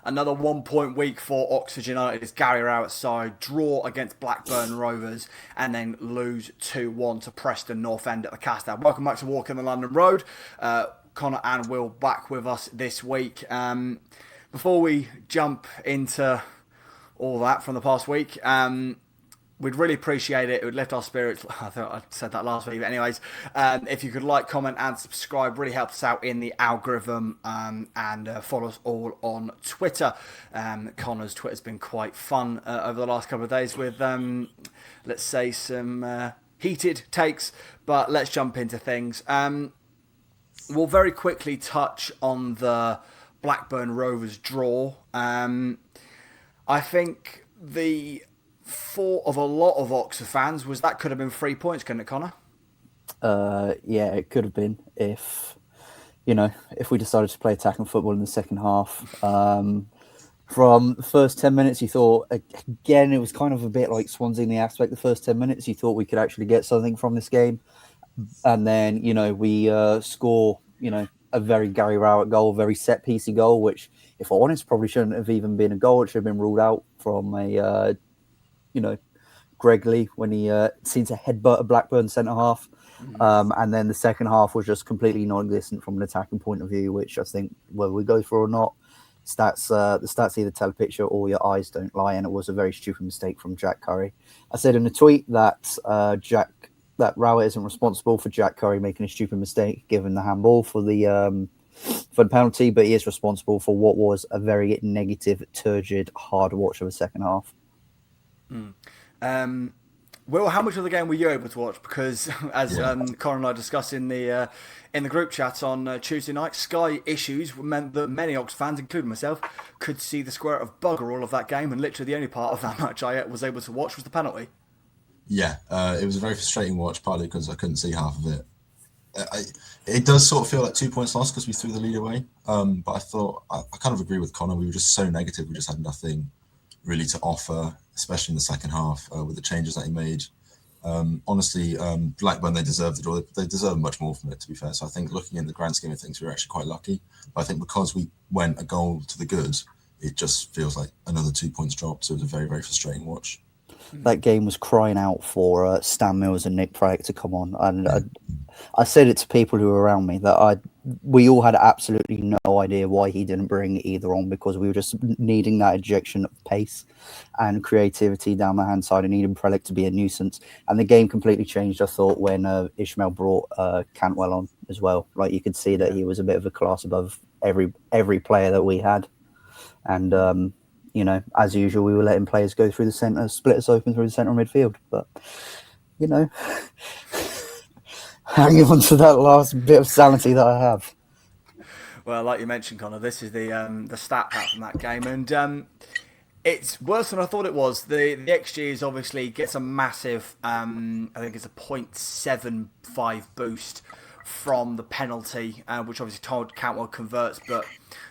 Another 1 point week for Oxford United as Gary Rowett's side draw against Blackburn Rovers and then lose 2-1 to Preston North End at the Castad. Welcome back to Walking the London Road. Connor and Will back with us this week. Before we jump into all that from the past week, we'd really appreciate it. It would lift our spirits. I thought I said that last week, but anyways, if you could like, comment, and subscribe, really helps us out in the algorithm. And follow us all on Twitter. Connor's Twitter's been quite fun over the last couple of days with, let's say, some heated takes. But let's jump into things. We'll very quickly touch on the Blackburn Rovers draw. I think the thought of a lot of Oxford fans was that could have been 3 points, couldn't it, Connor? Yeah, it could have been if we decided to play attacking football in the second half. From the first 10 minutes, you thought, again, it was kind of a bit like Swansea in the aspect. The first 10 minutes, you thought we could actually get something from this game. And then, we score, a very Gary Rowett goal, very set-piecey goal, which, if I'm honest, probably shouldn't have even been a goal. It should have been ruled out from a Greg Lee when he seemed to headbutt a Blackburn centre half. And then the second half was just completely non-existent from an attacking point of view, which I think, whether we go for or not, the stats either tell a picture or your eyes don't lie, and it was a very stupid mistake from Jack Curry. I said in a tweet that that Rowett isn't responsible for Jack Curry making a stupid mistake, given the handball for the penalty, but he is responsible for what was a very negative, turgid, hard watch of a second half. Will, how much of the game were you able to watch? Because as Connor and I discussed in the group chat on Tuesday night, Sky issues meant that many Oxford fans, including myself, could see the square of bugger all of that game, and literally the only part of that match I was able to watch was the penalty. Yeah, it was a very frustrating watch, partly because I couldn't see half of it. It does sort of feel like 2 points lost because we threw the lead away. But I thought, I kind of agree with Connor. We were just so negative. We just had nothing really to offer, especially in the second half with the changes that he made. Honestly, Blackburn, they deserved it, or they deserve much more from it, to be fair. So I think looking in the grand scheme of things, we were actually quite lucky. But I think because we went a goal to the good, it just feels like another 2 points dropped. So it was a very, very frustrating watch. That game was crying out for Stan Mills and Nick Pragg to come on. And I said it to people who were around me that we all had absolutely no idea why he didn't bring either on, because we were just needing that injection of pace and creativity down the hand side and needing Prellick to be a nuisance. And the game completely changed, I thought, when Ishmael brought Cantwell on as well. Like, you could see that he was a bit of a class above every player that we had. And as usual, we were letting players go through the centre, split us open through the centre midfield. But, hanging on to that last bit of sanity that I have. Well, like you mentioned, Connor, this is the stat pack from that game, and it's worse than I thought it was. The XG is obviously gets a massive, I think it's a 0.75 boost from the penalty, which obviously Todd Cantwell converts, but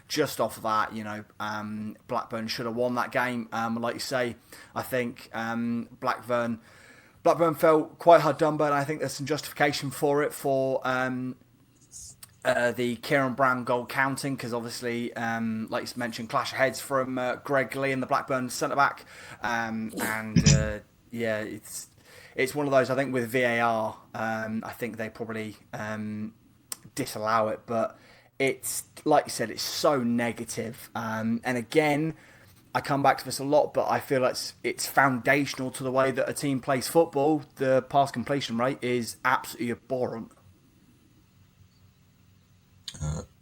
just off of that, Blackburn should have won that game. Like you say, I think Blackburn felt quite hard done by, and I think there's some justification for it for the Kieran Brown goal counting, because obviously, like you mentioned, clash of heads from Greg Lee and the Blackburn centre-back. It's one of those, I think, with VAR, I think they probably disallow it, but it's, like you said, it's so negative. And again, I come back to this a lot, but I feel like it's foundational to the way that a team plays football. The pass completion rate is absolutely abhorrent.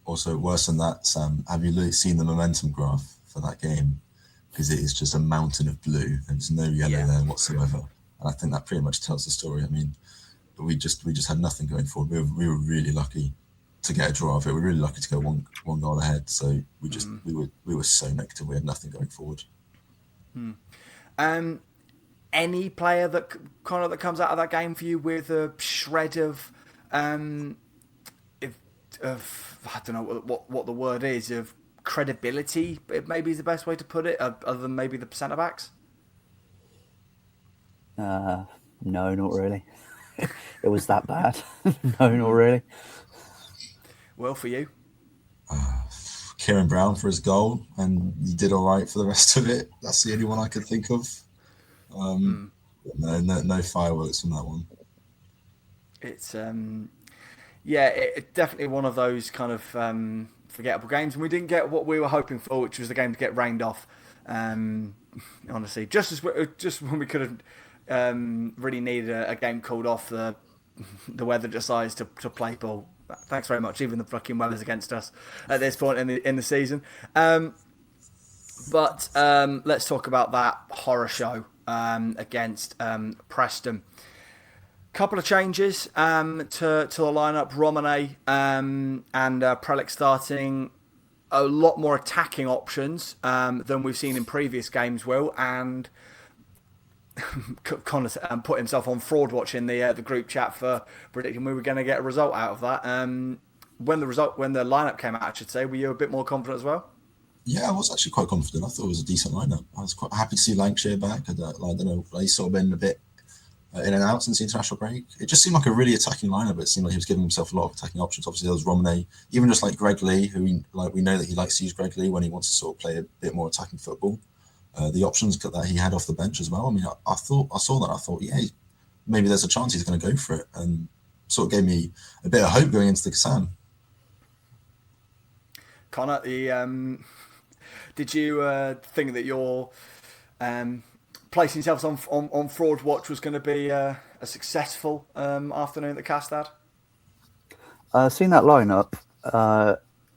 Also, worse than that, Sam, have you seen the momentum graph for that game? Because it is just a mountain of blue. There's no yellow there whatsoever. And I think that pretty much tells the story. I mean, we just had nothing going forward. We were really lucky to get a draw of it. We were really lucky to go one goal ahead. So we were so negative. We had nothing going forward. Any player that comes out of that game for you with a shred of I don't know what the word is, of credibility, maybe is the best way to put it, other than maybe the centre backs? No, not really. It was that bad. No, not really. Well, for you? Kieran Brown for his goal, and he did all right for the rest of it. That's the only one I could think of. No fireworks from that one. It's it's definitely one of those kind of forgettable games, and we didn't get what we were hoping for, which was the game to get rained off. Honestly, just when we could have really needed a game called off, the weather decides to play ball. Thanks very much. Even the fucking weather's against us at this point in the season. But let's talk about that horror show against Preston. Couple of changes to the lineup. Romane and Prelic starting. A lot more attacking options than we've seen in previous games, Will, and Connor put himself on fraud watch in the group chat for predicting we were going to get a result out of that. When the lineup came out, I should say, were you a bit more confident as well? Yeah, I was actually quite confident. I thought it was a decent lineup. I was quite happy to see Lancashire back. I don't know, he's sort of been a bit in and out since the international break. It just seemed like a really attacking lineup. It seemed like he was giving himself a lot of attacking options. Obviously, there was Romane, even just like Greg Lee, who we know that he likes to use Greg Lee when he wants to sort of play a bit more attacking football. The options that he had off the bench as well. I mean, I saw that. I thought, yeah, maybe there's a chance he's going to go for it, and sort of gave me a bit of hope going into the Kasam. Connor, did you think that your placing yourselves on fraud watch was going to be a successful afternoon at the Castad? Seeing that lineup,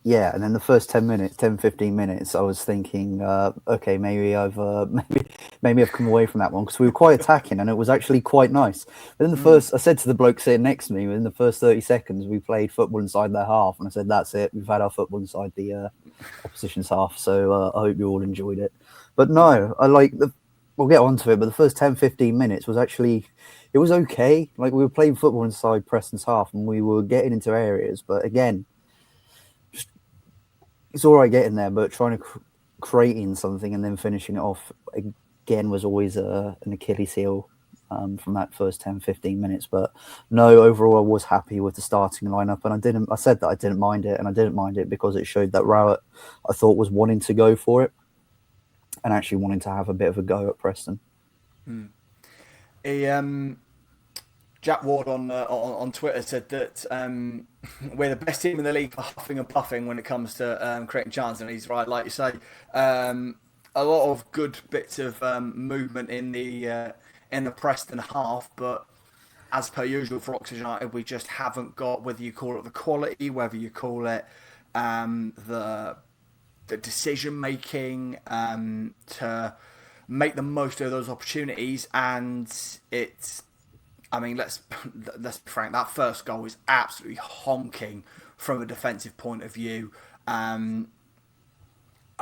yeah, and then the first 15 minutes, I was thinking, okay, maybe I've come away from that one, because we were quite attacking and it was actually quite nice. But in the I said to the bloke sitting next to me, in the first 30 seconds, we played football inside their half, and I said, that's it, we've had our football inside the opposition's half, so I hope you all enjoyed it. But no, we'll get on to it, but the first 10-15 minutes was actually, it was okay. Like, we were playing football inside Preston's half and we were getting into areas, but again, it's all right getting there, but trying to creating something and then finishing it off again was always an Achilles heel from that first 10-15 minutes. But no, overall I was happy with the starting lineup, and I said that I didn't mind it, and I didn't mind it because it showed that Rowett, I thought, was wanting to go for it and actually wanting to have a bit of a go at Preston. Jack Ward on Twitter said that we're the best team in the league for huffing and puffing when it comes to creating chances, and he's right. Like you say, a lot of good bits of movement in the Preston half, but as per usual for Oxford United, we just haven't got, whether you call it the quality, whether you call it the decision making to make the most of those opportunities, and it's. I mean, let's be frank. That first goal is absolutely honking from a defensive point of view. I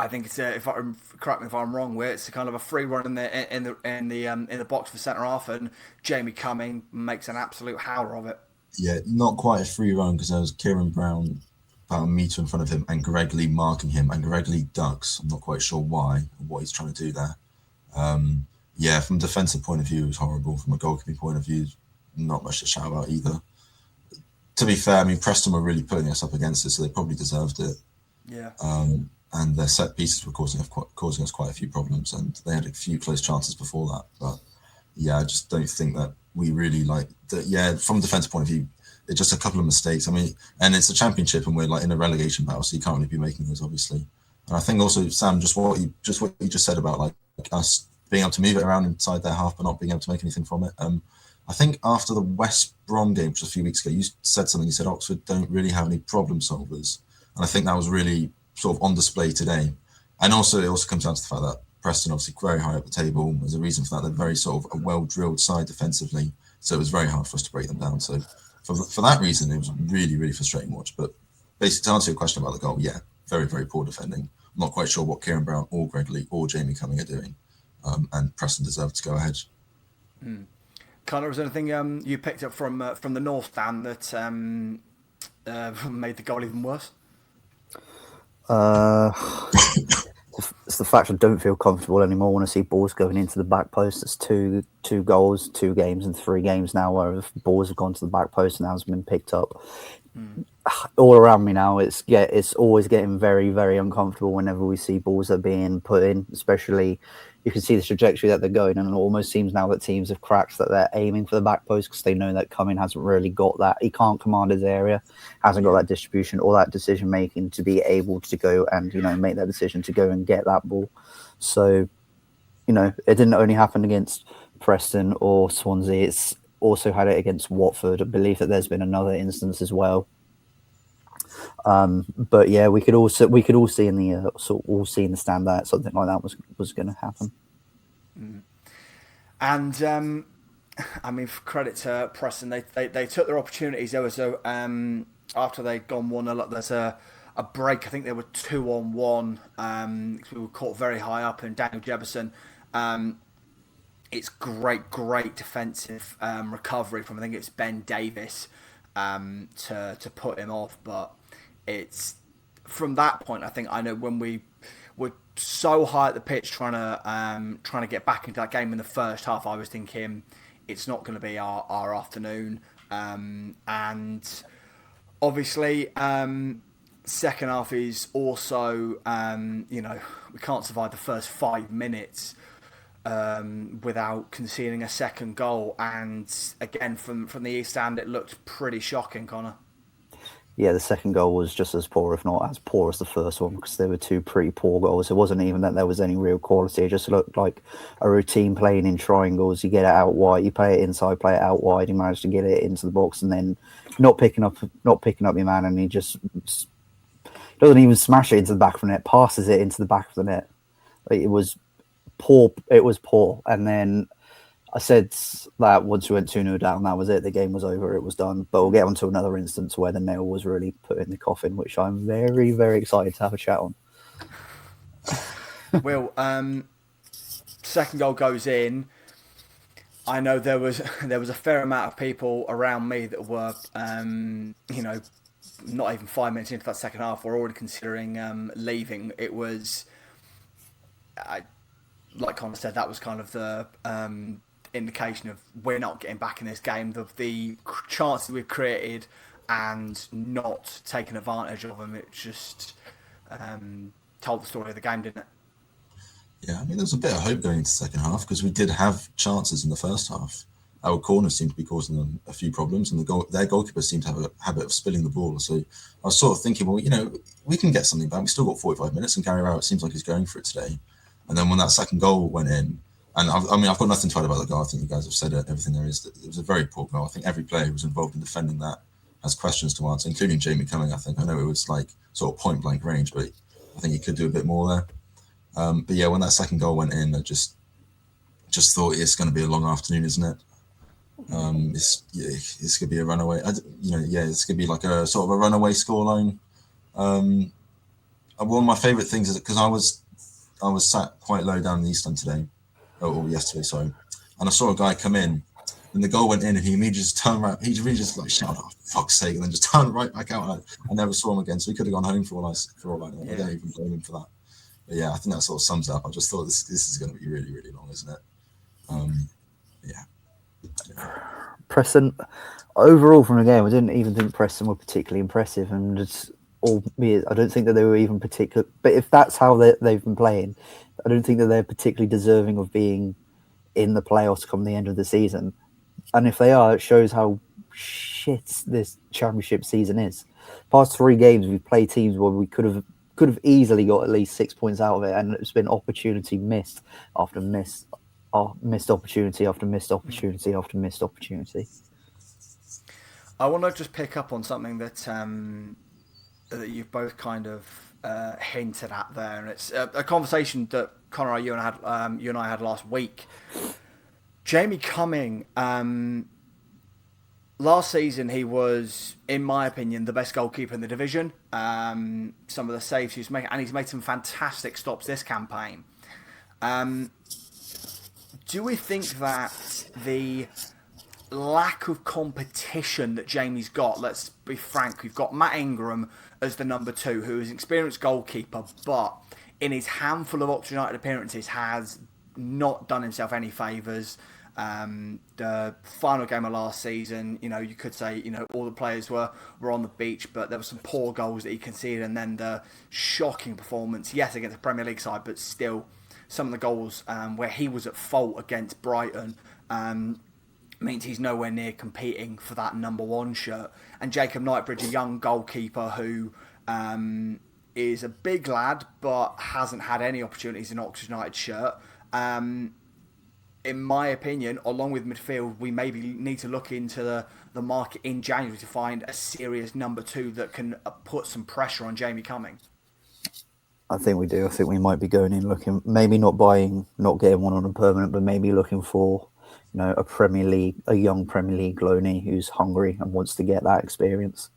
think it's correct me if I'm wrong. Where it's a kind of a free run in the box for centre half, and Jamie Cumming makes an absolute howler of it. Yeah, not quite a free run, because there was Kieran Brown about a metre in front of him and Greg Lee marking him, and Greg Lee ducks. I'm not quite sure why or what he's trying to do there. Yeah, from a defensive point of view, it was horrible. From a goalkeeping point of view, not much to shout about either. To be fair, I mean, Preston were really putting us up against it, so they probably deserved it. Yeah. And their set pieces were causing us quite a few problems, and they had a few close chances before that. But yeah, I just don't think that we really from a defensive point of view, it's just a couple of mistakes. I mean, and it's a championship, and we're like in a relegation battle, so you can't really be making those, obviously. And I think also, Sam, just what you just said about like us being able to move it around inside their half but not being able to make anything from it. I think after the West Brom game, which was a few weeks ago, you said something. You said Oxford don't really have any problem solvers, and I think that was really sort of on display today. And also, it also comes down to the fact that Preston obviously very high up the table. There's a reason for that. They're very sort of a well-drilled side defensively, so it was very hard for us to break them down. So for that reason, it was really, really frustrating watch. But basically, to answer your question about the goal, yeah, very, very poor defending. I'm not quite sure what Kieran Brown or Greg Lee or Jamie Cumming are doing. And Preston deserved to go ahead. Connor, was there anything you picked up from the North stand that made the goal even worse? It's the fact I don't feel comfortable anymore when I see balls going into the back post. It's two goals, 2 games and 3 games now where balls have gone to the back post and hasn't been picked up. all around me now, it's always getting very, very uncomfortable whenever we see balls that are being put in. Especially, you can see the trajectory that they're going, and it almost seems now that teams have cracked that they're aiming for the back post because they know that Cumming hasn't really got that. He can't command his area, hasn't got that distribution or that decision making to be able to go and make that decision to go and get that ball. So, it didn't only happen against Preston or Swansea. It's also had it against Watford. I believe that there's been another instance as well. But yeah, we could all see in the all see in the stand that something like that was going to happen. And I mean, credit to Preston, they took their opportunities. There was after they'd gone 1-0, there's a break. I think they were 2-on-1. We were caught very high up, and Daniel Jefferson. It's great defensive recovery from, I think it's Ben Davis, to put him off. But it's from that point, I know when we were so high at the pitch trying to get back into that game in the first half, I was thinking it's not going to be our afternoon. And obviously, second half is also, we can't survive the first 5 minutes without conceding a second goal. And again, from the East Stand, it looked pretty shocking, Connor. Yeah, the second goal was just as poor, if not as poor as the first one, because there were two pretty poor goals. It wasn't even that there was any real quality. It just looked like a routine playing in triangles. You get it out wide, you play it inside, play it out wide. You manage to get it into the box, and then not picking up your man, and he just doesn't even smash it into the back of the net. Passes it into the back of the net. It was poor. It was poor, and then I said that once we went 2-0 down, that was it. The game was over. It was done. But we'll get on to another instance where the nail was really put in the coffin, which I'm very, very excited to have a chat on. Will, second goal goes in. I know there was a fair amount of people around me that were, not even 5 minutes into that second half, were already considering leaving. It was, like Connor said, that was kind of the indication of we're not getting back in this game. The chances we've created and not taking advantage of them, it just told the story of the game, didn't it? Yeah, I mean, there was a bit of hope going into the second half because we did have chances in the first half. Our corners seemed to be causing them a few problems, and their goalkeepers seemed to have a habit of spilling the ball. So I was sort of thinking, well, we can get something back. We still got 45 minutes, and Gary Rowett seems like he's going for it today. And then when that second goal went in, and I've got nothing to add about the goal. I think you guys have said everything there is. It was a very poor goal. I think every player who was involved in defending that has questions to answer, including Jamie Cumming. I know it was like sort of point blank range, but I think he could do a bit more there. But yeah, when that second goal went in, I just thought it's going to be a long afternoon, isn't it? It's going to be a runaway. It's going to be like a sort of a runaway scoreline. One of my favourite things is because I was sat quite low down in the East End today, or yesterday, sorry, and I saw a guy come in, and the goal went in, and he immediately just turned around. He really just like shouted, "Oh, fuck's sake!" and then just turned right back out. I never saw him again, so he could have gone home for all I know. I don't even blame him for that. But yeah, I think that sort of sums it up. I just thought this is going to be really, really long, isn't it? Preston, overall from the game, I didn't even think Preston were particularly impressive, and I don't think that they were even particular. But if that's how they've been playing, I don't think that they're particularly deserving of being in the playoffs come the end of the season. And if they are, it shows how shit this championship season is. Past 3 games, we've played teams where we could have easily got at least 6 points out of it, and it's been opportunity missed after missed opportunity after missed opportunity after missed opportunity. I want to just pick up on something that you've both kind of hinted at there, and it's a conversation that Connor, you and I had last week. Jamie Cumming, last season he was, in my opinion, the best goalkeeper in the division. Some of the saves he's making, and he's made some fantastic stops this campaign. Do we think that the lack of competition that Jamie's got, let's be frank, we've got Matt Ingram as the number 2, who is an experienced goalkeeper, but in his handful of Oxford United appearances has not done himself any favours. The final game of last season, you could say, all the players were on the beach, but there were some poor goals that he conceded, and then the shocking performance, yes, against the Premier League side, but still some of the goals where he was at fault against Brighton means he's nowhere near competing for that number one shirt. And Jacob Knightbridge, a young goalkeeper who is a big lad but hasn't had any opportunities in Oxford United shirt. In my opinion, along with midfield, we maybe need to look into the market in January to find a serious number two that can put some pressure on Jamie Cumming. I think we do. I think we might be going in looking, maybe not getting one on a permanent, but maybe looking for, a young Premier League loanee who's hungry and wants to get that experience.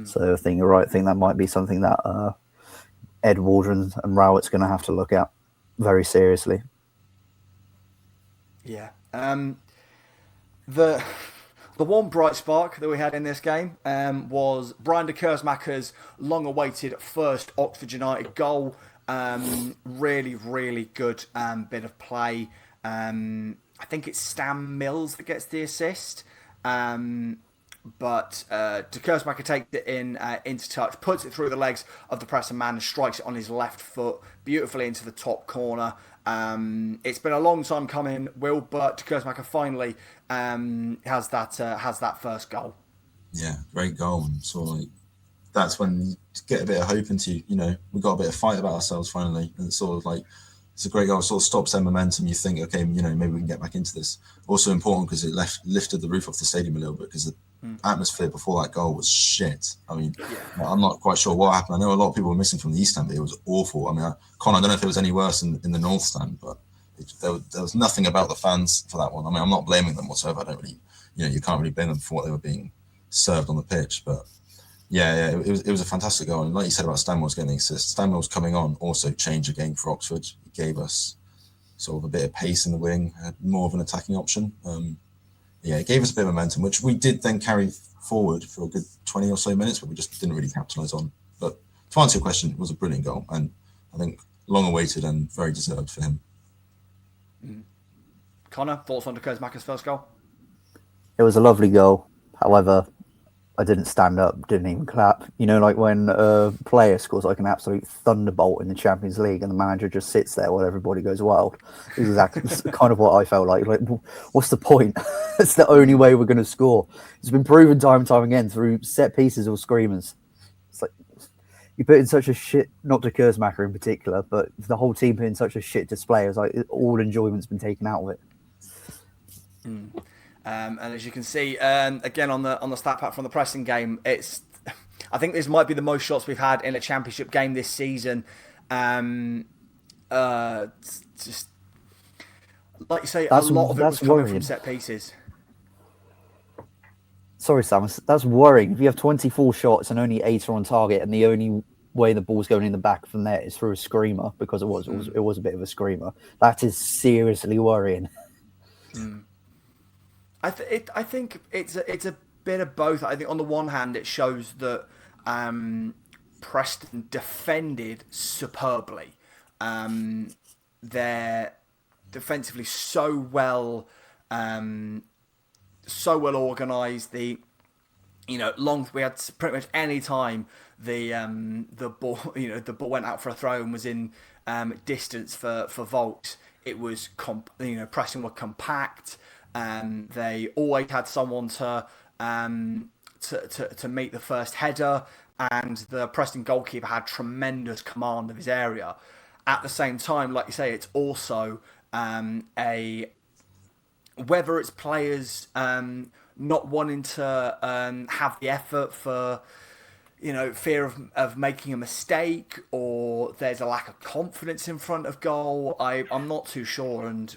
So I think you're right. I think that might be something that Ed Waldron and Rowett's going to have to look at very seriously. Yeah. The one bright spark that we had in this game was Brian de Kersmacher's long-awaited first Oxford United goal. Really, really good bit of play. I think it's Stan Mills that gets the assist. But de Kersmacher takes it into touch, puts it through the legs of the pressing man and strikes it on his left foot beautifully into the top corner. It's been a long time coming, Will, but de Kersmacher finally has that first goal. Yeah, great goal. And sort of that's when you get a bit of hope into, we've got a bit of fight about ourselves finally. And it's sort of like, it's a great goal. It sort of stops their momentum. You think, okay, maybe we can get back into this. Also important because it lifted the roof off the stadium a little bit because the atmosphere before that goal was shit. I mean, I'm not quite sure what happened. I know a lot of people were missing from the East Stand, but it was awful. I mean, Con, I don't know if it was any worse in the North Stand, but there was nothing about the fans for that one. I mean, I'm not blaming them whatsoever. I don't really, you can't really blame them for what they were being served on the pitch. But yeah, it was a fantastic goal. And like you said about Stanwell's getting the assist, Stanwell's coming on also changed the game for Oxford. He gave us sort of a bit of pace in the wing, had more of an attacking option. It gave us a bit of momentum, which we did then carry forward for a good 20 or so minutes, but we just didn't really capitalise on. But to answer your question, it was a brilliant goal, and I think long awaited and very deserved for him. Connor, thoughts on de Kersmacher's first goal? It was a lovely goal. However, I didn't stand up, didn't even clap. Like when a player scores like an absolute thunderbolt in the Champions League and the manager just sits there while everybody goes wild. It's exactly kind of what I felt like. Like, what's the point? It's the only way we're going to score. It's been proven time and time again through set pieces or screamers. It's like you put in such a shit, not de Kersmacher in particular, but the whole team put in such a shit display. It's like all enjoyment's been taken out of it. And as you can see, again on the stat pack from the pressing game, I think this might be the most shots we've had in a championship game this season. Just like you say, a lot of it was coming from set pieces. Sorry, Sam, that's worrying. If you have 24 shots and only 8 are on target, and the only way the ball's going in the back from there is through a screamer, because it was a bit of a screamer, that is seriously worrying. I think it's a bit of both. I think on the one hand, it shows that Preston defended superbly. They're defensively so well organised. We had pretty much any time the ball went out for a throw and was in distance for Volks. It was Preston were compact. They always had someone to meet the first header, and the Preston goalkeeper had tremendous command of his area. At the same time, like you say, it's also whether it's players not wanting to have the effort for fear of making a mistake, or there's a lack of confidence in front of goal. I'm not too sure, and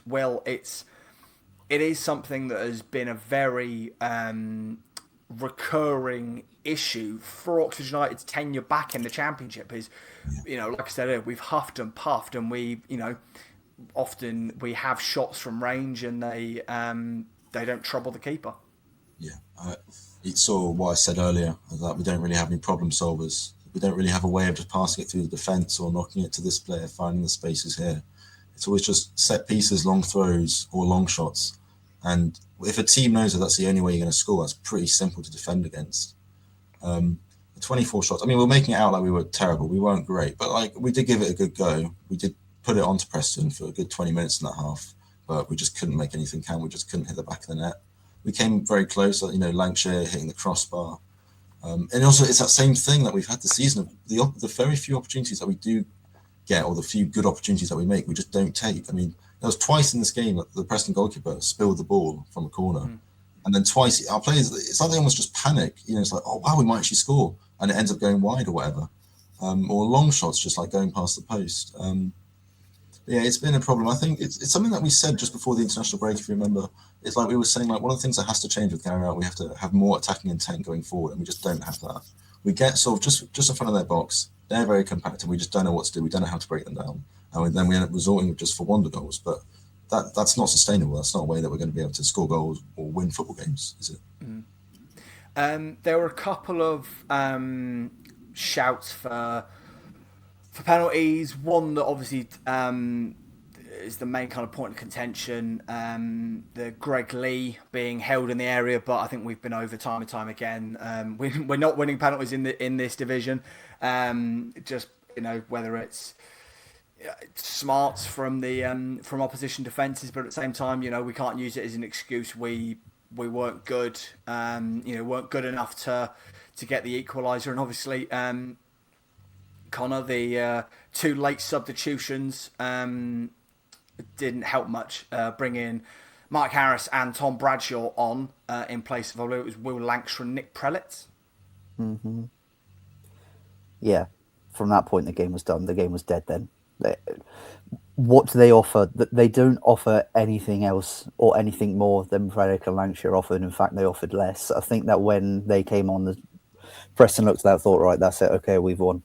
it is something that has been a very recurring issue for Oxford United's tenure back in the Championship. Is like I said earlier, we've huffed and puffed, and often we have shots from range, and they don't trouble the keeper. Yeah, it's sort of what I said earlier, that we don't really have any problem solvers. We don't really have a way of just passing it through the defence or knocking it to this player, finding the spaces here. It's always just set pieces, long throws or long shots. And if a team knows that that's the only way you're going to score, that's pretty simple to defend against. 24 shots. I mean, we're making it out like we were terrible. We weren't great, but like we did give it a good go. We did put it onto Preston for a good 20 minutes in that half, but we just couldn't make anything count. We just couldn't hit the back of the net. We came very close, Lancashire hitting the crossbar. And also, it's that same thing that we've had this season of the very few opportunities that we do get, or the few good opportunities that we make, we just don't take. I mean, there was twice in this game that the Preston goalkeeper spilled the ball from a corner. And then twice, our players, it's like they almost just panic. It's like, oh, wow, we might actually score. And it ends up going wide or whatever. Or long shots just like going past the post. Yeah, it's been a problem. I think it's something that we said just before the international break, if you remember. It's like we were saying, like, one of the things that has to change with Gary Rowett, we have to have more attacking intent going forward, and we just don't have that. We get sort of just in front of their box. They're very compact, and we just don't know what to do. We don't know how to break them down. And then we end up resorting just for wonder goals. But that's not sustainable. That's not a way that we're going to be able to score goals or win football games, is it? There were a couple of shouts for penalties. One that obviously is the main kind of point of contention. The Greg Lee being held in the area, but I think we've been over time and time again. We're not winning penalties in this division. Just whether it's smarts from the from opposition defences, but at the same time, we can't use it as an excuse. We weren't good. Weren't good enough to get the equaliser, and obviously. Connor, the two late substitutions didn't help much. Bringing Mark Harris and Tom Bradshaw on in place of, I believe it was Will Lancashire and Nick Prelitz. Mm-hmm. Yeah, from that point, the game was done. The game was dead then. What do they offer? They don't offer anything else or anything more than Prelitz and Lancashire offered. In fact, they offered less. I think that when they came on, the Preston looked at that, thought, right, that's it. Okay, we've won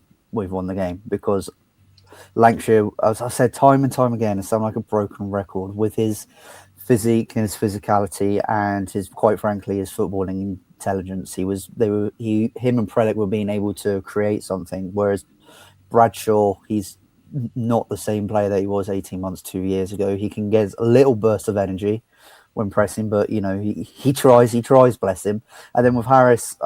the game, because Lancashire, as I said time and time again, it sounds like a broken record with his physique and his physicality and his, quite frankly, his footballing intelligence. Him and Prelitz were being able to create something, whereas Bradshaw, he's not the same player that he was 18 months, 2 years ago. He can get a little burst of energy when pressing, but he tries, bless him. And then with Harris,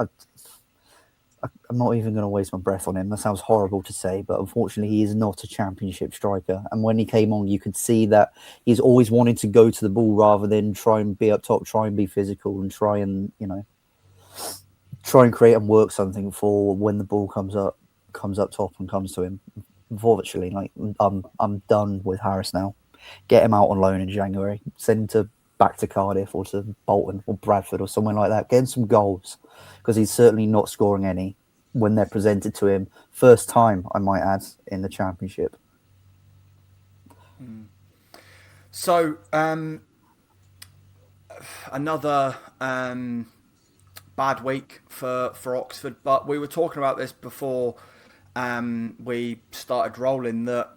I'm not even going to waste my breath on him. That sounds horrible to say, but unfortunately, he is not a championship striker. And when he came on, you could see that he's always wanting to go to the ball rather than try and be up top, try and be physical, and try and create and work something for when the ball comes up top and comes to him. Unfortunately, I'm done with Harris now. Get him out on loan in January. Send him back to Cardiff or to Bolton or Bradford or somewhere like that. Get him some goals, because he's certainly not scoring any when they're presented to him. First time, I might add, in the Championship. So, another bad week for Oxford, but we were talking about this before we started rolling, that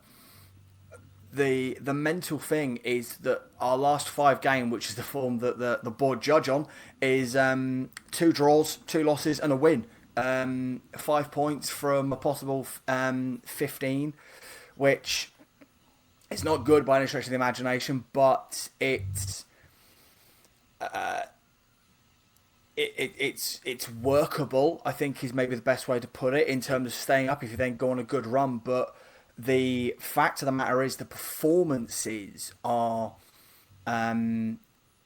the mental thing is that our last 5 games, which is the form that the board judge on, is 2 draws, 2 losses and a win. 5 points from a possible 15, which is not good by any stretch of the imagination, but it's workable, I think, is maybe the best way to put it, in terms of staying up if you then go on a good run. But the fact of the matter is the performances are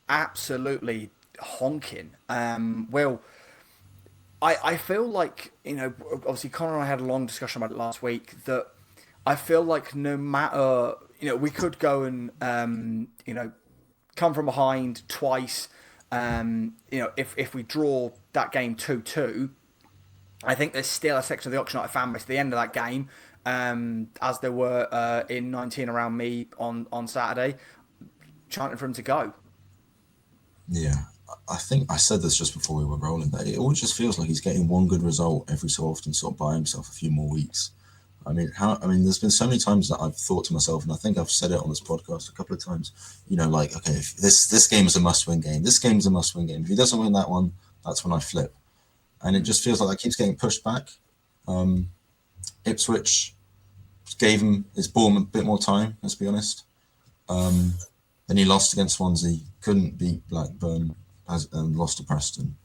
absolutely honking. Well, I feel like, obviously Connor and I had a long discussion about it last week, that I feel like no matter, we could go and, come from behind twice. If we draw that game 2-2, I think there's still a section of the Oxford United fan base at the end of that game, as there were in 19 around me on Saturday, chanting for him to go. Yeah, I think I said this just before we were rolling, that it always just feels like he's getting one good result every so often, sort of by himself a few more weeks. I mean, there's been so many times that I've thought to myself, and I think I've said it on this podcast a couple of times, okay, if this game is a must-win game. This game is a must-win game. If he doesn't win that one, that's when I flip. And it just feels like that keeps getting pushed back. Ipswich gave him his ball a bit more time, let's be honest. Then he lost against Swansea, couldn't beat Blackburn, and lost to Preston.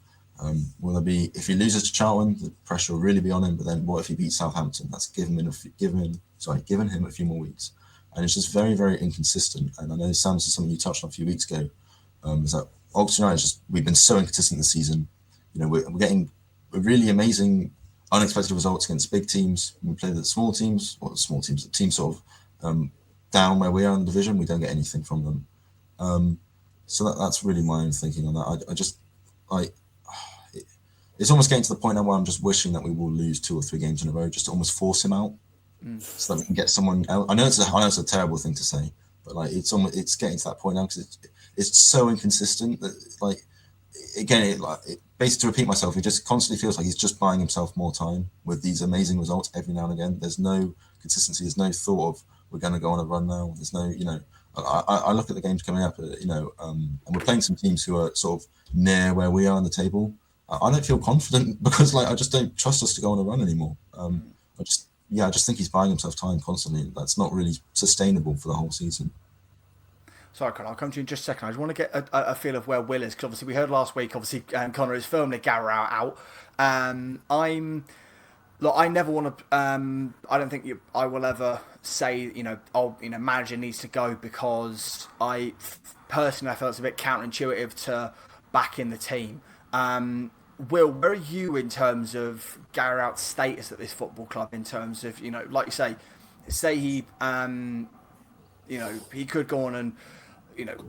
Will there be, if he loses to Charlton, the pressure will really be on him. But then, what if he beats Southampton? That's given him a few more weeks, and it's just very, very inconsistent. And I know Sam, this is something you touched on a few weeks ago. Is that Oxford United we've been so inconsistent this season. We're getting really amazing, unexpected results against big teams. When we play the small teams, the teams sort of down where we are in the division, we don't get anything from them. So that's really my own thinking on that. It's almost getting to the point now where I'm just wishing that we will lose 2 or 3 games in a row, just to almost force him out, so that we can get someone else. I know it's a terrible thing to say, but it's getting to that point now because it's so inconsistent that basically, to repeat myself, he just constantly feels like he's just buying himself more time with these amazing results every now and again. There's no consistency. There's no thought of we're going to go on a run now. There's no, I look at the games coming up, and we're playing some teams who are sort of near where we are on the table. I don't feel confident because I just don't trust us to go on a run anymore. I just think he's buying himself time constantly. That's not really sustainable for the whole season. Sorry, Connor, I'll come to you in just a second. I just want to get a feel of where Will is, because obviously we heard last week, Connor is firmly Gary Rowett out. I never want to. I don't think I will ever say, manager needs to go, because I felt it's a bit counterintuitive to back in the team. Will, where are you in terms of Gary Rowett's status at this football club? In terms of, like you say he, he could go on and,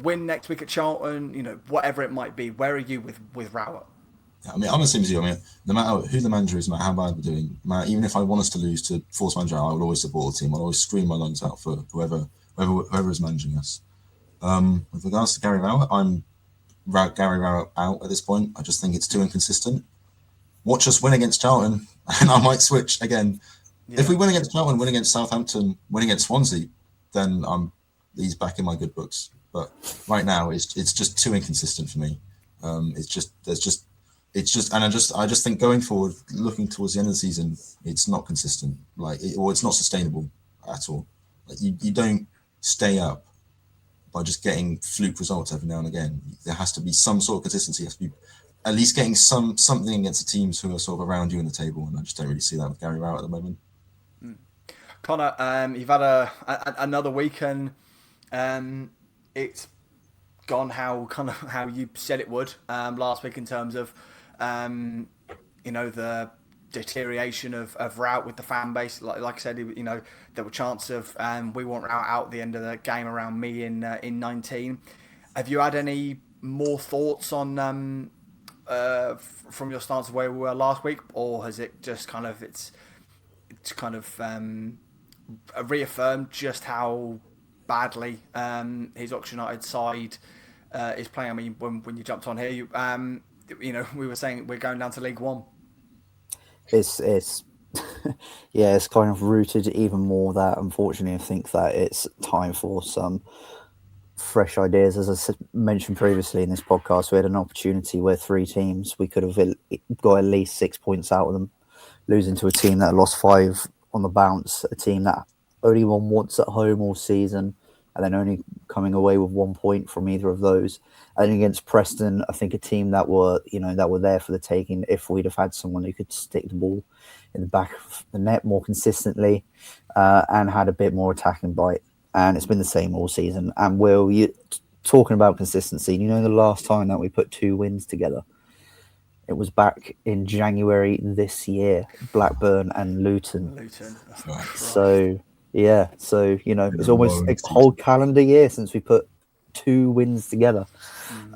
win next week at Charlton, whatever it might be. Where are you with Rowett? I'm the same as you. No matter who the manager is, no matter how bad we're doing, even if I want us to lose to force manager, I would always support the team. I'd always scream my lungs out for whoever is managing us. With regards to Gary Rowett, I'm Gary Rowett out at this point. I just think it's too inconsistent. Watch us win against Charlton, and I might switch again. Yeah. If we win against Charlton, win against Southampton, win against Swansea, then he's back in my good books. But right now, it's just too inconsistent for me. And I just think going forward, looking towards the end of the season, it's not consistent, or it's not sustainable at all. You don't stay up by just getting fluke results every now and again. There has to be some sort of consistency. It has to be at least getting something against the teams who are sort of around you in the table, and I just don't really see that with Gary Rowett at the moment. Connor, you've had another week, and it's gone how you said it would last week, in terms of the deterioration of Rowett with the fan base. Like I said, there were chances of we want Rowett out at the end of the game around me in 19. Have you had any more thoughts on from your stance of where we were last week, or has it just reaffirmed just how badly his Oxford United side is playing? I mean, when you jumped on here, we were saying we're going down to League One. It's it's kind of rooted even more that, unfortunately, I think that it's time for some fresh ideas. As I mentioned previously in this podcast, we had an opportunity where 3 teams, we could have got at least 6 points out of them, losing to a team that lost 5 on the bounce, a team that only won once at home all season, and then only coming away with 1 point from either of those. And against Preston, I think a team that were there for the taking, if we'd have had someone who could stick the ball in the back of the net more consistently and had a bit more attacking bite. And it's been the same all season. And Will, you talking about consistency, the last time that we put 2 wins together, it was back in January this year, Blackburn and Luton. So, yeah. So, it's almost a whole calendar year since we put 2 wins together.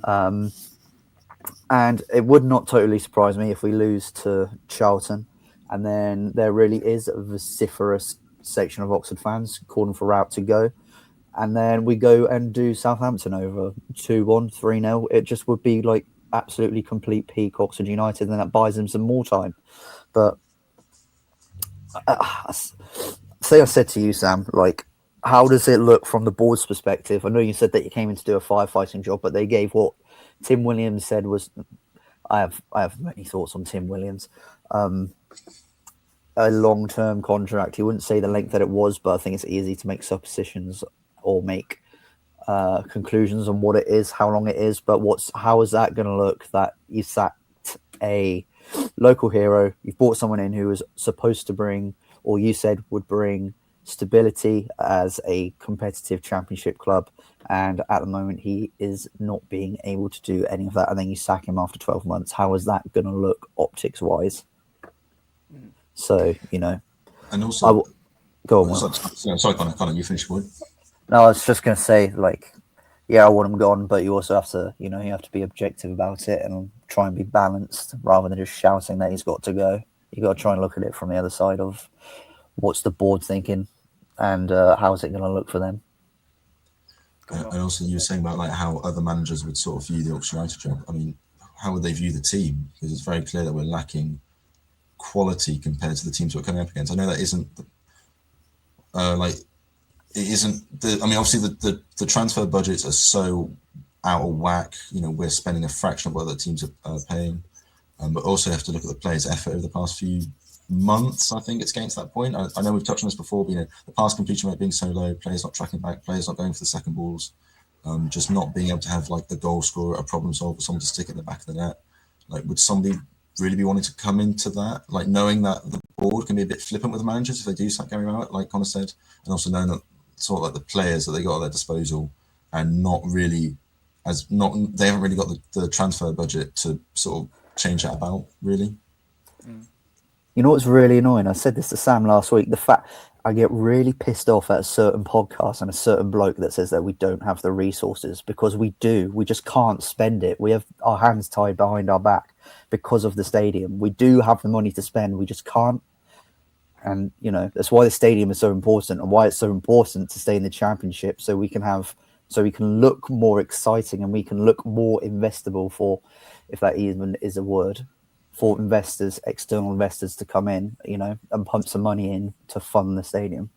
And it would not totally surprise me if we lose to Charlton. And then there really is a vociferous section of Oxford fans calling for Rowett to go. And then we go and do Southampton over 2-1, 3-0. It just would be absolutely complete peak Oxford United, and that buys them some more time. But say I said to you, Sam, how does it look from the board's perspective? I know you said that you came in to do a firefighting job, but they gave what Tim Williams said was, I have many thoughts on Tim Williams, a long-term contract. He wouldn't say the length that it was, but I think it's easy to make suppositions or make conclusions on what it is, how long it is, but how is that going to look that you sacked a local hero, you've brought someone in who was supposed to bring, or you said would bring, stability as a competitive championship club, and at the moment he is not being able to do any of that, and then you sack him after 12 months. How is that going to look optics wise? So, and also go on, Will. Sorry, Connor, you finish your word. No, I was just going to say, I want him gone, but you also have to, you have to be objective about it and try and be balanced rather than just shouting that he's got to go. You got to try and look at it from the other side of what's the board thinking and how is it going to look for them. And also, you were saying about how other managers would sort of view the Oxford United job. I mean, how would they view the team? Because it's very clear that we're lacking quality compared to the teams we're coming up against. I know that isn't it isn't the. I mean, obviously the transfer budgets are so out of whack. We're spending a fraction of what other teams are paying, but also you have to look at the players' effort over the past few months. I think it's getting to that point. I know we've touched on this before, but the pass completion rate being so low, players not tracking back, players not going for the second balls, just not being able to have the goal scorer, a problem solver, someone to stick at the back of the net. Would somebody really be wanting to come into that, knowing that the board can be a bit flippant with the managers if they do sack Gary Rowett, like Connor said, and also knowing that sort of the players that they got at their disposal and they haven't really got the transfer budget to sort of change that about, really. You know what's really annoying? I said this to Sam last week. The fact I get really pissed off at a certain podcast and a certain bloke that says that we don't have the resources, because we do. We just can't spend it. We have our hands tied behind our back because of the stadium. We do have the money to spend. We just can't. And, that's why the stadium is so important and why it's so important to stay in the championship so we can look more exciting and we can look more investable for, if that even is a word, for investors, external investors to come in, and pump some money in to fund the stadium.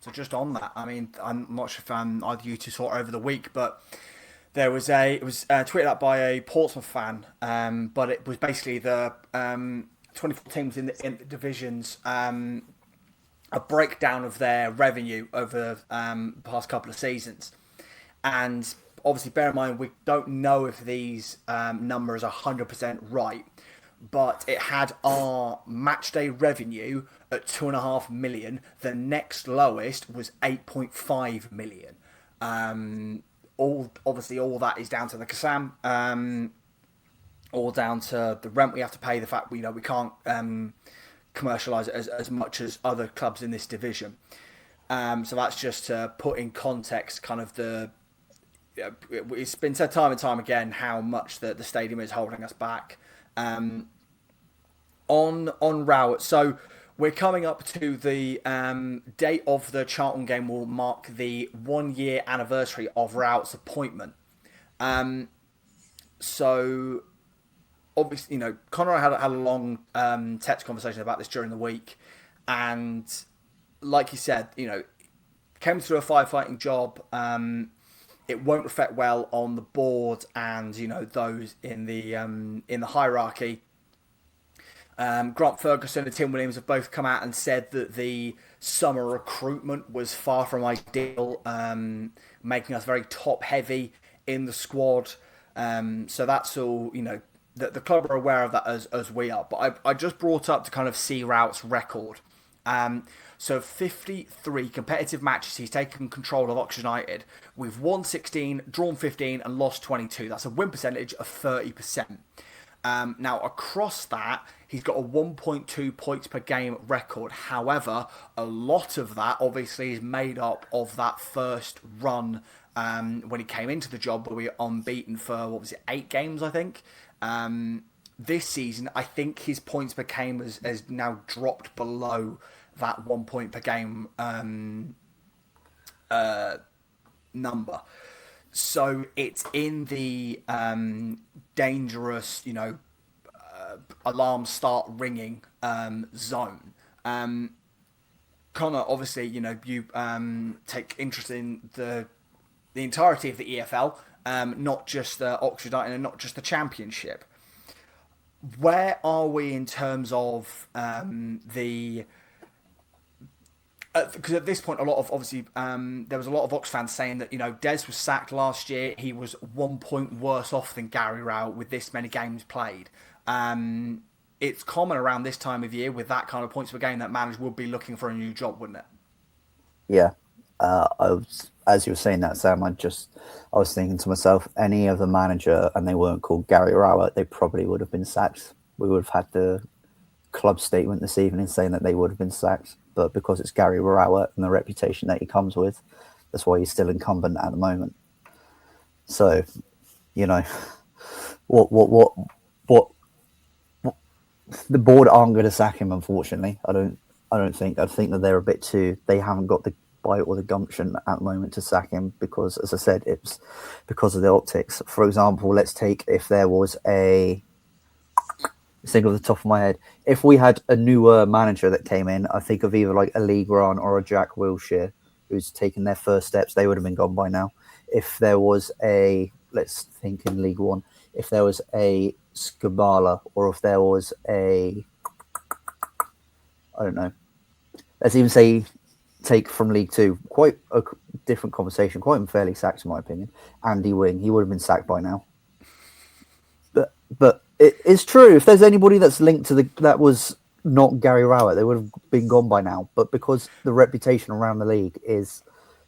So just on that, I mean, I'm not sure if either you two saw it over the week, but it was tweeted out by a Portsmouth fan, but it was basically the 24 teams in the divisions, a breakdown of their revenue over the past couple of seasons. And obviously, bear in mind, we don't know if these numbers are 100% right, but it had our match day revenue at 2.5 million. The next lowest was 8.5 million. All that is down to the Kassam, all down to the rent we have to pay. The fact we can't commercialise it as much as other clubs in this division. So that's just to put in context, kind of it's been said time and time again how much the stadium is holding us back. On Rowett, so we're coming up to the date of the Charlton game will mark the 1-year anniversary of Rowett's appointment. So obviously, Connor and I had a long text conversation about this during the week, and like you said, came through a firefighting job. It won't reflect well on the board and those in the hierarchy. Grant Ferguson and Tim Williams have both come out and said that the summer recruitment was far from ideal, making us very top heavy in the squad. So that's all, the club are aware of that as we are. But I just brought up to kind of see Rowett's record. So 53 competitive matches he's taken control of Oxford United. We've won 16, drawn 15 and lost 22. That's a win percentage of 30%. Now, across that, he's got a 1.2 points per game record. However, a lot of that obviously is made up of that first run when he came into the job, where we were unbeaten for, 8 games, I think. This season, I think his points per game has now dropped below that 1 point per game number. So it's in the dangerous, alarms start ringing zone. Connor, obviously, you take interest in the entirety of the EFL, not just Oxford United and not just the Championship. Where are we in terms of the Because at this point, a lot of obviously there was a lot of Ox fans saying that Des was sacked last year. He was 1 point worse off than Gary Rowett with this many games played. It's common around this time of year with that kind of points per game that managers would be looking for a new job, wouldn't it? Yeah. As you were saying that, Sam, I was thinking to myself, any other manager, and they weren't called Gary Rowett, they probably would have been sacked. We would have had the club statement this evening saying that they would have been sacked. But because it's Gary Rowett and the reputation that he comes with, that's why he's still incumbent at the moment. So, what the board aren't going to sack him, unfortunately. I think that they're a bit too. They haven't got the bite or the gumption at the moment to sack him because, as I said, it's because of the optics. For example, let's take if there was a. Think off the top of my head, if we had a newer manager that came in, I think of either like a Lee Grant or a Jack Wilshere who's taken their first steps, they would have been gone by now. If there was let's think in League One, if there was a Skabala or if there was I don't know, let's even say take from League Two, quite a different conversation, quite unfairly sacked in my opinion, Andy Wing, he would have been sacked by now. But it's true. If there's anybody that's linked to that was not Gary Rowett, they would have been gone by now. But because the reputation around the league is,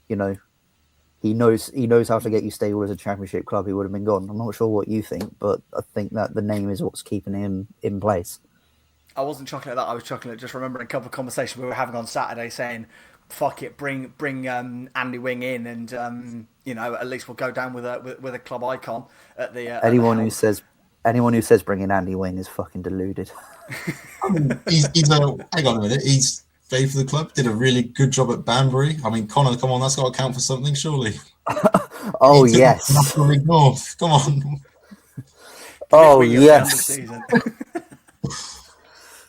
he knows how to get you stable as a championship club, he would have been gone. I'm not sure what you think, but I think that the name is what's keeping him in place. I wasn't chuckling at that. I was chuckling at just remembering a couple of conversations we were having on Saturday saying, fuck it, bring Andy Wing in, and at least we'll go down with a club icon at the. Anyone who says bringing Andy Wing is fucking deluded. I mean, hang on a minute. He's played for the club, did a really good job at Banbury. I mean, Connor, come on, that's got to count for something, surely. Oh, yes. North. Come on. Oh, yes.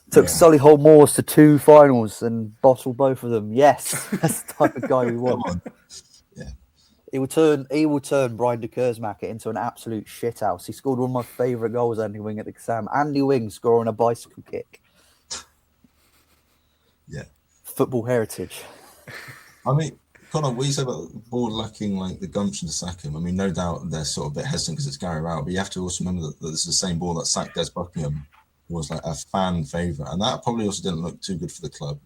Took Solihull Moors to 2 finals and bottled both of them. Yes, that's the type of guy we want. Yeah. He will turn Brian de Kersmacher into an absolute shithouse. He scored one of my favourite goals, Andy Wing, at the Sam. Andy Wing scoring a bicycle kick. Yeah. Football heritage. I mean, Connor, what you said about the board lacking like the gumption to sack him, I mean, no doubt they're sort of a bit hesitant because it's Gary Rowett, but you have to also remember that this is the same board that sacked Des Buckingham, who was like a fan favourite, and that probably also didn't look too good for the club.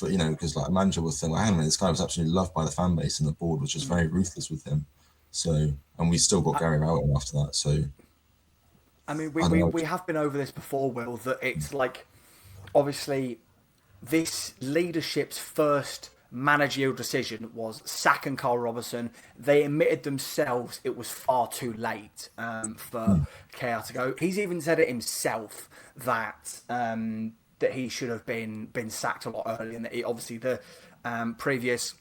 Because like a manager would think, well, hang on a minute, this guy was absolutely loved by the fan base, and the board was just very ruthless with him. So, and we still got Gary Rowett after that. So, I mean, we have been over this before, Will, that it's like, obviously, this leadership's first managerial decision was sacking Carl Robertson. They admitted themselves it was far too late for KR to go. He's even said it himself that that he should have been sacked a lot earlier, and that obviously the previous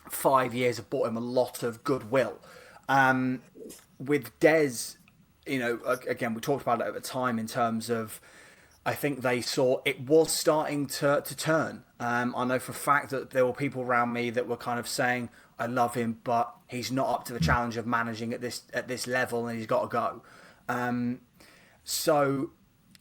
5 years have brought him a lot of goodwill. With Des, again, we talked about it at the time in terms of, I think they saw it was starting to turn. I know for a fact that there were people around me that were kind of saying, I love him, but he's not up to the challenge of managing at this level, and he's got to go. So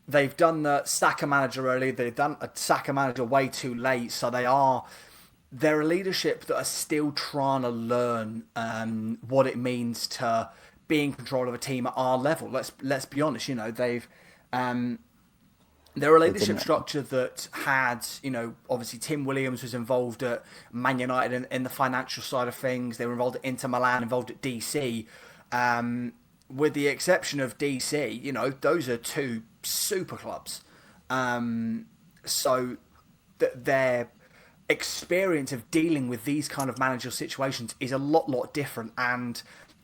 they've done the sack a manager early. They've done a sack a manager way too late. So they're a leadership that are still trying to learn what it means to be in control of a team at our level. Let's be honest. They're a leadership structure that had, obviously Tim Williams was involved at Man United in the financial side of things. They were involved at Inter Milan, involved at DC. With the exception of DC, those are 2 super clubs. So their experience of dealing with these kind of managerial situations is a lot different. And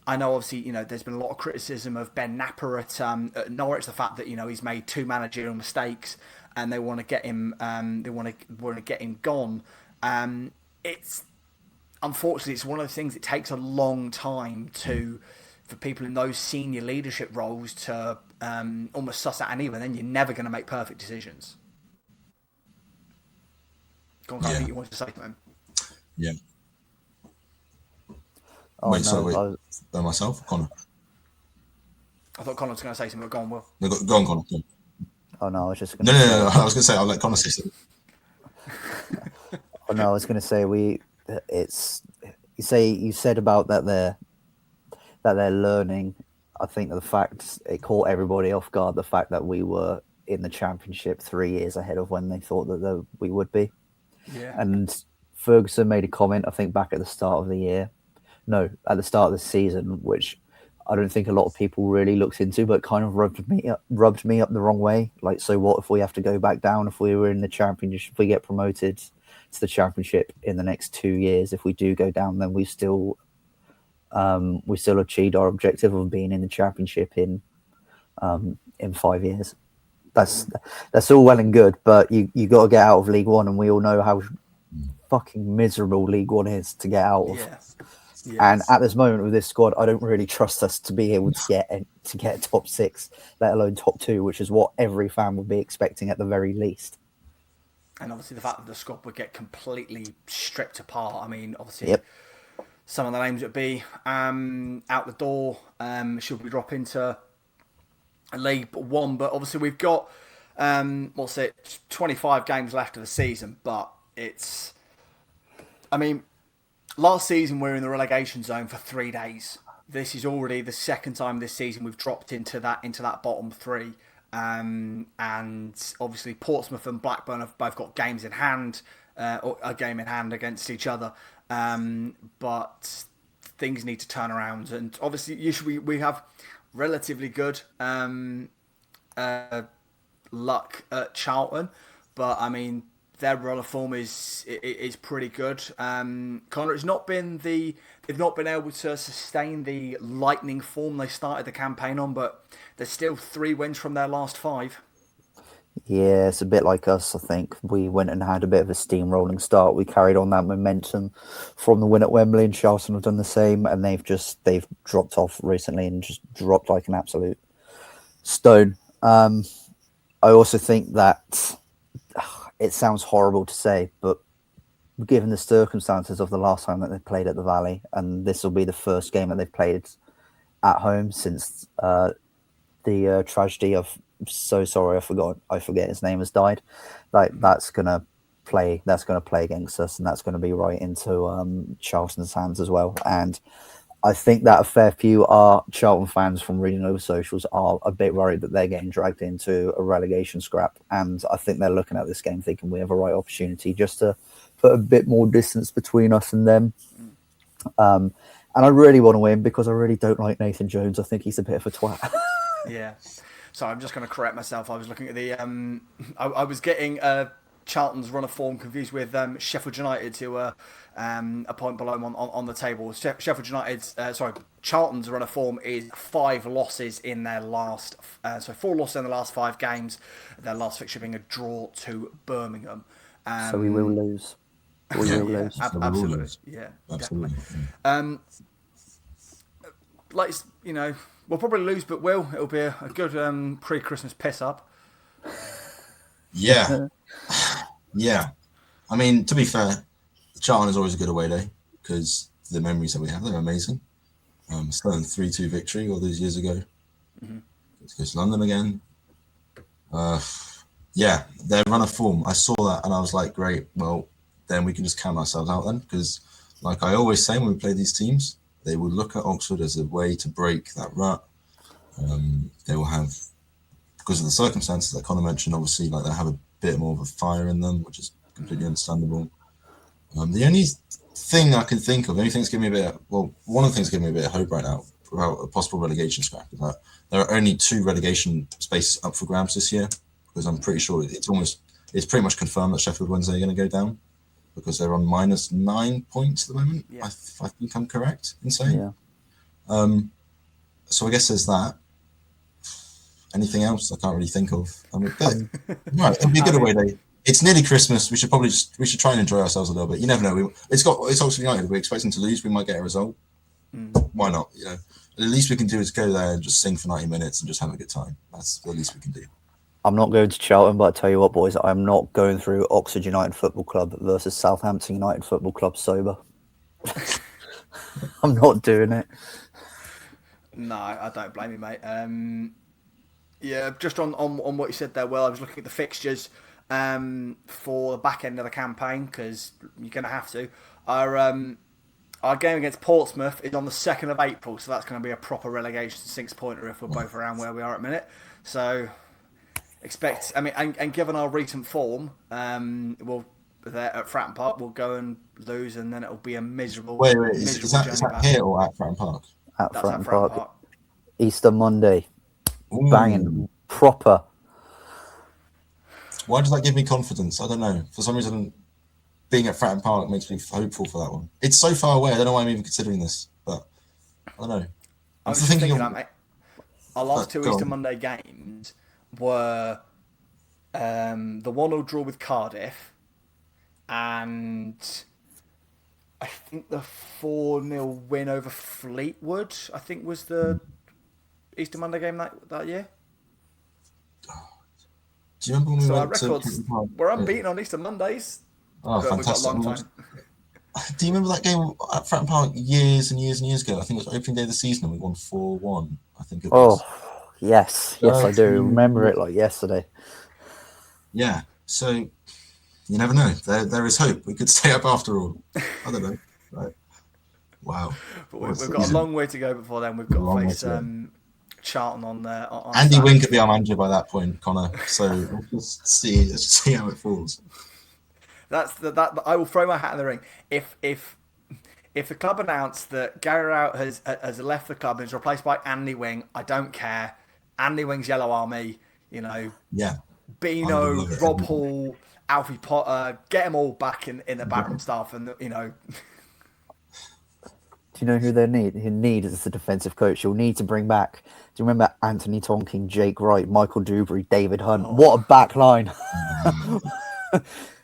I know, obviously, there's been a lot of criticism of Ben Napper at Norwich, the fact that he's made 2 managerial mistakes, and they want to get him. They want to get him gone. It's unfortunately it's one of those things. It takes a long time for people in those senior leadership roles to almost suss out anyway. Then you're never going to make perfect decisions. Go on, I think you wanted to say something. Yeah. Oh, wait. Myself, Connor. I thought Connor was going to say something, but go on, Will. No, go on, Connor. Oh no, I was just going to. No. I was going to say I'll let Connor say something. Oh, no, I was going to say you said about that they're learning. I think the fact it caught everybody off guard, the fact that we were in the championship 3 years ahead of when they thought that we would be. Yeah. And Ferguson made a comment, I think, back at the start of the year. No, at the start of the season, which I don't think a lot of people really looked into, but kind of rubbed me up the wrong way. Like, so what if we have to go back down if we were in the championship? If we get promoted to the championship in the next 2 years, if we do go down, then we still achieved our objective of being in the championship in 5 years. That's all well and good, but you got to get out of League One, and we all know how fucking miserable League One is to get out of. Yeah. Yes. And at this moment with this squad, I don't really trust us to be able to get top 6, let alone top 2, which is what every fan would be expecting at the very least. And obviously the fact that the squad would get completely stripped apart. I mean, obviously Yep. some of the names would be out the door should we drop into League One. But obviously we've got 25 games left of the season, but last season we were in the relegation zone for 3 days. This is already the second time this season we've dropped into that bottom 3. And obviously Portsmouth and Blackburn have both got games in hand, or a game in hand against each other. But things need to turn around, and obviously usually we have relatively good luck at Charlton, but I mean their run of form is pretty good. Connor, they've not been able to sustain the lightning form they started the campaign on, but there's still 3 wins from their last 5. Yeah, it's a bit like us, I think. We went and had a bit of a steamrolling start. We carried on that momentum from the win at Wembley, and Charlton have done the same, and they've dropped off recently and just dropped like an absolute stone. I also think that it sounds horrible to say, but given the circumstances of the last time that they played at the Valley, and this will be the first game that they've played at home since the tragedy of, so sorry, I forget his name, has died. Like, that's gonna play against us, and that's going to be right into Charlton's hands as well. And I think that a fair few Charlton fans from reading over socials are a bit worried that they're getting dragged into a relegation scrap. And I think they're looking at this game thinking we have a right opportunity just to put a bit more distance between us and them. And I really want to win because I really don't like Nathan Jones. I think he's a bit of a twat. Yeah. So I'm just going to correct myself. I was looking at the... I was getting Charlton's run of form confused with Sheffield United, who are a point below them on the table. Charlton's run of form is 5 losses in their last... 4 losses in the last 5 games. Their last fixture being a draw to Birmingham. So we will lose. We will lose. Absolutely. Yeah, Absolutely. definitely. We'll probably lose, but it'll be a good pre-Christmas piss up. Yeah. Yeah. I mean, to be fair, Charlton is always a good away day because the memories that we have, they're amazing. Stirling 3-2 victory all those years ago. Mm-hmm. Let's go to London again. Yeah, their run of form. I saw that and I was like, great. Well, then we can just count ourselves out then, because like I always say when we play these teams, they will look at Oxford as a way to break that rut. They will have, because of the circumstances that Connor mentioned, obviously, like they have a bit more of a fire in them, which is completely understandable. The only thing I can think of, one of the things giving me a bit of hope right now about a possible relegation scrap is that there are only 2 relegation spaces up for grabs this year, because I'm pretty sure it's pretty much confirmed that Sheffield Wednesday are going to go down because they're on -9 points at the moment. Yeah. I think I'm correct in saying. Yeah. So I guess there's that. Anything else I can't really think of. I mean, right, it'll be a good away day. It's nearly Christmas. We should try and enjoy ourselves a little bit. You never know. It's Oxford United. We're expecting to lose. We might get a result. Why not? You know, the least we can do is go there and just sing for 90 minutes and just have a good time. That's the least we can do. I'm not going to Charlton, but I tell you what, boys, I'm not going through Oxford United Football Club versus Southampton United Football Club sober. I'm not doing it. No, I don't blame you, mate. Yeah, just on what you said there, Will, I was looking at the fixtures. for the back end of the campaign, because you're going to have to. Our game against Portsmouth is on the 2nd of April, so that's going to be a proper relegation 6-pointer if we're both around where we are at the minute. So expect, I mean, and given our recent form, we'll there at Fratton Park, we'll go and lose, and then it'll be a miserable. Wait, miserable is that here or at Fratton Park? At That's Fratton at Fratton Park. Park. Easter Monday. Ooh. Banging. Proper. Why does that give me confidence? I don't know. For some reason, being at Fratton Park makes me hopeful for that one. It's so far away. I don't know why I'm even considering this, but I don't know. I was just thinking, mate, our last two Easter Monday games were the 1-1 draw with Cardiff, and I think the 4-0 win over Fleetwood, I think, was the Easter Monday game that year. Do you remember when we Our went records, we're unbeaten on Easter Mondays. Oh, but fantastic. We've got a long time. Do you remember that game at Fratton Park years and years and years ago? I think it was opening day of the season and we won 4-1. I think it was. Oh, yes. Yes, I do. Remember it like yesterday. Yeah. So, you never know. There is hope. We could stay up after all. I don't know. Right. Wow. But we've got a long way to go before then. We've got to face Charlton on Andy Saturday. Wing could be our manager by that point, Connor. So let's just see how it falls. That I will throw my hat in the ring. If the club announced that Gary Rowett has left the club and is replaced by Andy Wing, I don't care. Andy Wing's Yellow Army, you know. Yeah. Bino, Rob Hall, Alfie Potter, get them all back in the backroom staff, and you know. Do you know who they need as a defensive coach? You'll need to bring back. Do you remember Anthony Tonking, Jake Wright, Michael Dewberry, David Hunt? Oh. What a back line!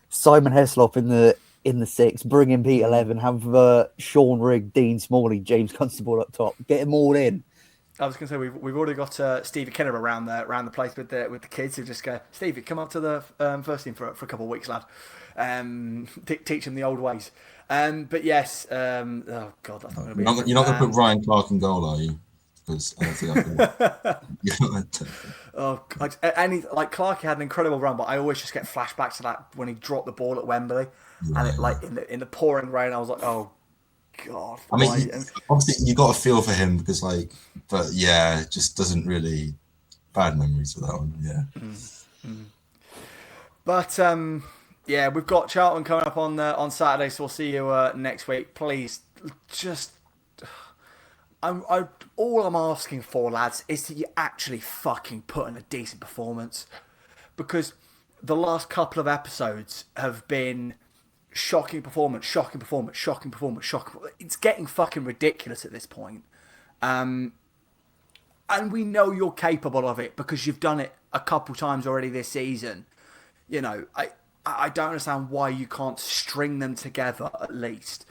Simon Heslop in the 6, bring in Pete 11, have Sean Rigg, Dean Smalley, James Constable up top. Get them all in. I was going to say we've already got Stevie Kinner around the place with the kids who just go, Stevie, come up to the first team for a couple of weeks, lad. Teach them the old ways. But yes, oh god, that's not going to be. You're not going to put Ryan Clark in goal, are you? Because I don't think oh, like Clark had an incredible run, but I always just get flashbacks to that when he dropped the ball at Wembley, and it like in the pouring rain, I was like, oh god. I mean, obviously you got a feel for him because but yeah, it just doesn't really. Bad memories with that one, yeah. Mm-hmm. But yeah, we've got Charlton coming up on Saturday, so we'll see you next week. Please, just all I'm asking for, lads, is that you actually fucking put in a decent performance, because the last couple of episodes have been shocking performance. It's getting fucking ridiculous at this point, and we know you're capable of it because you've done it a couple times already this season. You know, I don't understand why you can't string them together at least.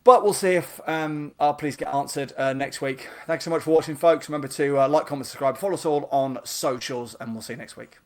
But we'll see if our pleas get answered next week. Thanks so much for watching, folks. Remember to like, comment, subscribe, follow us all on socials, and we'll see you next week.